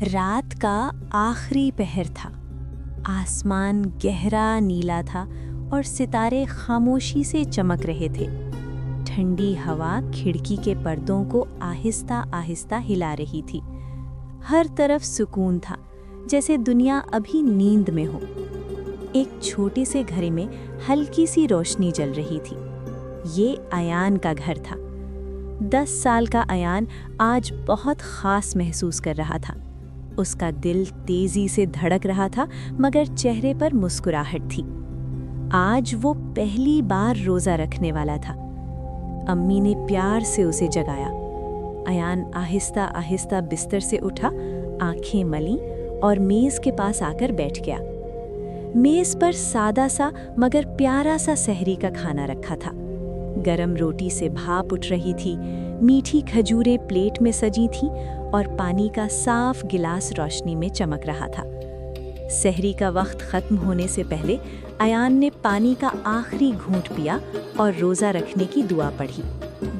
रात का आखिरी पहर था। आसमान गहरा नीला था और सितारे खामोशी से चमक रहे थे। ठंडी हवा खिड़की के पर्दों को आहिस्ता आहिस्ता हिला रही थी। हर तरफ सुकून था, जैसे दुनिया अभी नींद में हो। एक छोटे से घर में हल्की सी रोशनी जल रही थी। ये अयान का घर था। 10 साल का अयान आज बहुत खास महसूस कर रहा था। उसका दिल तेजी से धड़क रहा था, मगर चेहरे पर मुस्कुराहट थी। आज वो पहली बार रोजा रखने वाला था। अम्मी ने प्यार से उसे जगाया। अयान आहिस्ता आहिस्ता बिस्तर से उठा, आंखें मली और मेज के पास आकर बैठ गया। मेज पर सादा सा मगर प्यारा सा सहरी का खाना रखा था। गरम रोटी से भाप उठ रही थी, मीठी खजूरें प्लेट में सजी थीं और पानी का साफ गिलास रोशनी में चमक रहा था। सहरी का वक्त खत्म होने से पहले अयान ने पानी का आखिरी घूंट पिया और रोजा रखने की दुआ पढ़ी।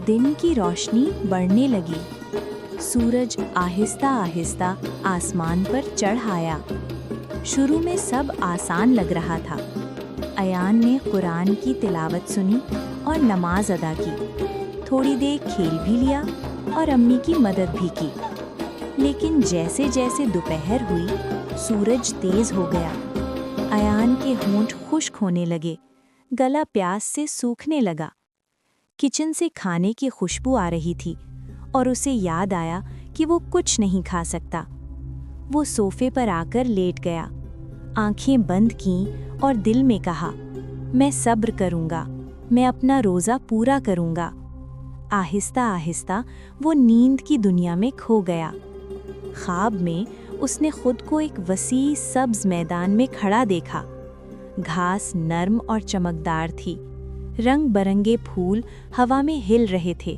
दिन की रोशनी बढ़ने लगी। सूरज आहिस्ता आहिस्ता आसमान पर चढ़ आया। शुरू में सब आसान लग रहा था। अयान ने कुरान की तिलावत सुनी और नमाज अदा की। थोड़ी देर खेल भी लिया और अम्मी की मदद भी की। लेकिन जैसे जैसे दोपहर हुई, सूरज तेज हो गया। अयान के होंठ खुश्क होने लगे, गला प्यास से सूखने लगा। किचन से खाने की खुशबू आ रही थी और उसे याद आया कि वो कुछ नहीं खा सकता। वो सोफे पर आकर लेट गया, आंखें बंद कीं और दिल में कहा, मैं सब्र करूंगा, मैं अपना रोज़ा पूरा करूंगा। आहिस्ता आहिस्ता वो नींद की दुनिया में खो गया। ख्वाब में उसने खुद को एक वसी सब्ज मैदान में खड़ा देखा। घास नर्म और चमकदार थी। रंग बरंगे फूल हवा में हिल रहे थे।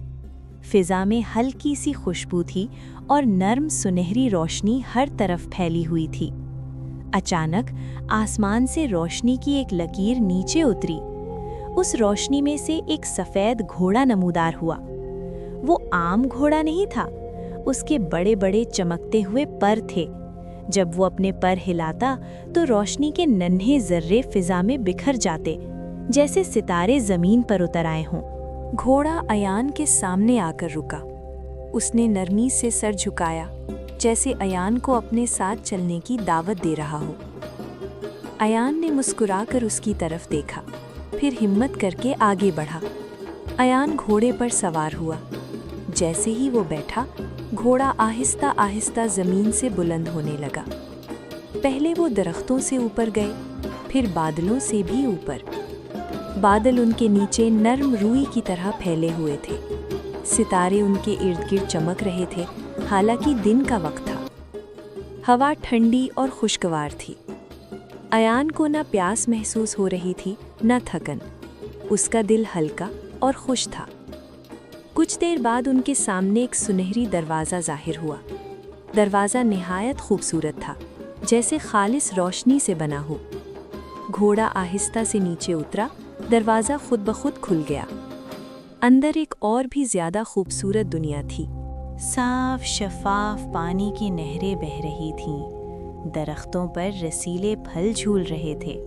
फिजा में हल्की सी खुशबू थी और नर्म सुनहरी रोशनी हर तरफ फैली हुई थी। अचानक आसमान से रोशनी की एक लकीर नीचे उतरी। उस रोशनी में से एक सफ़ेद घोड़ा नमूदार हुआ। वो आम घोड़ा नहीं था, उसके बड़े बड़े चमकते हुए पर थे। जब वो अपने पर हिलाता तो रोशनी के नन्हे जर्रे फिजा में बिखर जाते, जैसे सितारे जमीन पर उतर आए हों। घोड़ा अयान के सामने आकर रुका। उसने नरमी से सर झुकाया, जैसे अयान को अपने साथ चलने की दावत दे रहा हो। अयान ने मुस्कुराकर उसकी तरफ देखा, फिर हिम्मत करके आगे बढ़ा। अयान घोड़े पर सवार हुआ। जैसे ही वो बैठा, घोड़ा आहिस्ता आहिस्ता जमीन से बुलंद होने लगा। पहले वो दरख्तों से ऊपर गए, फिर बादलों से भी ऊपर। बादल उनके नीचे नर्म रुई की तरह फैले हुए थे। सितारे उनके इर्द गिर्द चमक रहे थे, हालांकि दिन का वक्त था। हवा ठंडी और खुशगवार थी। अयान को न प्यास महसूस हो रही थी, न थकन। उसका दिल हल्का और खुश था। कुछ देर बाद उनके सामने एक सुनहरी दरवाज़ा ज़ाहिर हुआ। दरवाज़ा निहायत खूबसूरत था, जैसे खालिस रोशनी से बना हो। घोड़ा आहिस्ता से नीचे उतरा, दरवाज़ा खुद ब खुद खुल गया। अंदर एक और भी ज़्यादा खूबसूरत दुनिया थी। साफ शफाफ पानी की नहरें बह रही थीं। दरख्तों पर रसीले फल झूल रहे थे।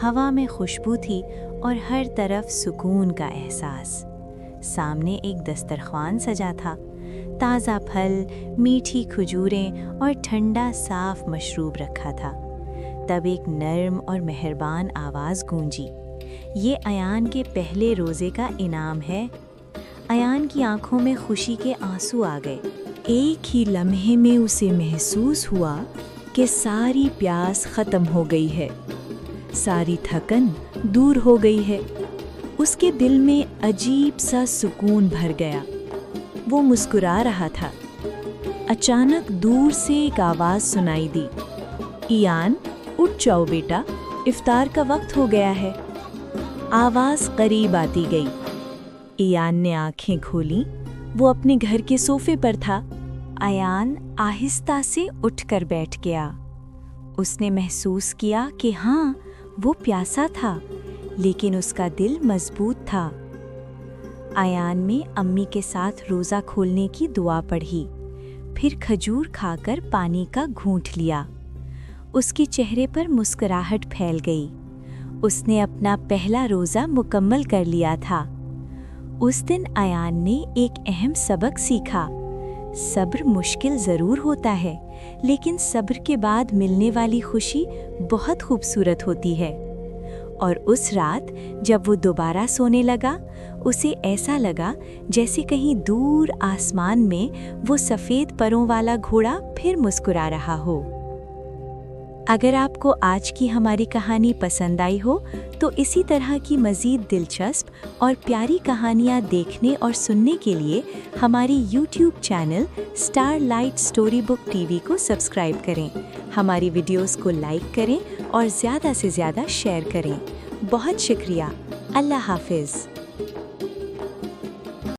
हवा में खुशबू थी और हर तरफ सुकून का एहसास। सामने एक दस्तरख्वान सजा था। ताज़ा फल, मीठी खजूरें और ठंडा साफ मशरूब रखा था। तब एक नर्म और मेहरबान आवाज़ गूंजी, ये अयान के पहले रोज़े का इनाम है। अयान की आंखों में खुशी के आंसू आ गए। एक ही लम्हे में उसे महसूस हुआ कि सारी प्यास ख़त्म हो गई है, सारी थकन दूर हो गई है। उसके दिल में अजीब सा सुकून भर गया। वो मुस्कुरा रहा था। अचानक दूर से एक आवाज़ सुनाई दी, ईयान उठ जाओ बेटा, इफ्तार का वक्त हो गया है। आवाज़ करीब आती गई। ईयान ने आंखें खोली। वो अपने घर के सोफे पर था। अयान आहिस्ता से उठकर बैठ गया। उसने महसूस किया कि हाँ, वो प्यासा था, लेकिन उसका दिल मजबूत था। अयान में अम्मी के साथ रोज़ा खोलने की दुआ पढ़ी। फिर खजूर खाकर पानी का घूंट लिया। उसके चेहरे पर मुस्कुराहट फैल गई। उसने अपना पहला रोज़ा मुकम्मल कर लिया था। उस दिन अयान ने एक अहम सबक सीखा। सब्र मुश्किल ज़रूर होता है, लेकिन सब्र के बाद मिलने वाली खुशी बहुत खूबसूरत होती है। और उस रात जब वो दोबारा सोने लगा, उसे ऐसा लगा जैसे कहीं दूर आसमान में वो सफ़ेद परों वाला घोड़ा फिर मुस्कुरा रहा हो। अगर आपको आज की हमारी कहानी पसंद आई हो तो इसी तरह की मज़ीद दिलचस्प और प्यारी कहानियाँ देखने और सुनने के लिए हमारी YouTube channel starlight story book TV को सब्सक्राइब करें। हमारी वीडियोस को लाइक करें और ज़्यादा से ज़्यादा शेयर करें। बहुत शुक्रिया। अल्लाह हाफिज़।